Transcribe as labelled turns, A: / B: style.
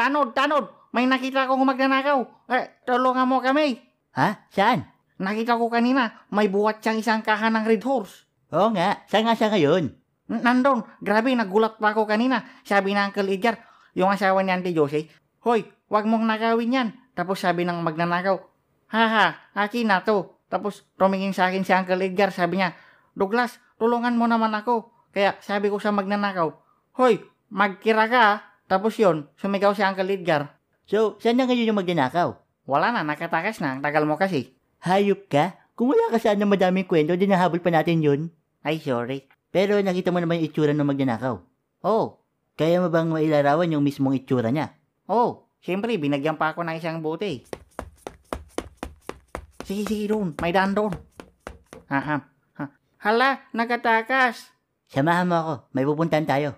A: Tanod, tanod! May nakita akong magnanakaw. Tulungan mo kami.
B: Ha? Saan?
A: Nakita ko kanina, may buhat siyang isang kahan ng Red Horse.
B: Oo nga, saan nga siya ngayon?
A: Nandun, grabe, nagulat pa ako kanina. Sabi ng Uncle Edgar, yung asawa ni Auntie Josie, Hoy, wag mong nakawin yan. Tapos sabi ng magnanakaw, Haha, akin na to. Tapos tumingin sa akin si Uncle Edgar, sabi niya, Douglas, tulungan mo naman ako. Kaya sabi ko sa magnanakaw, Hoy, magkira ka. Tapos yon, sumigaw si Uncle Edgar.
B: So, saan na ngayon yung magnanakaw?
A: Wala na, nakatakas na. Ang tagal mo kasi.
B: Hayop ka? Kung wala ka saan ng madaming kwento, di nahabol pa natin yun.
A: Ay, sorry.
B: Pero nakita mo naman yung itsura ng magnanakaw.
A: Oh,
B: Kaya mo bang mailarawan yung mismong itsura niya?
A: siyempre, binagyan pa ako ng isang bote. Sige, doon. May daan doon. Hala, nakatakas.
B: Samahan mo ako, may pupuntahan tayo.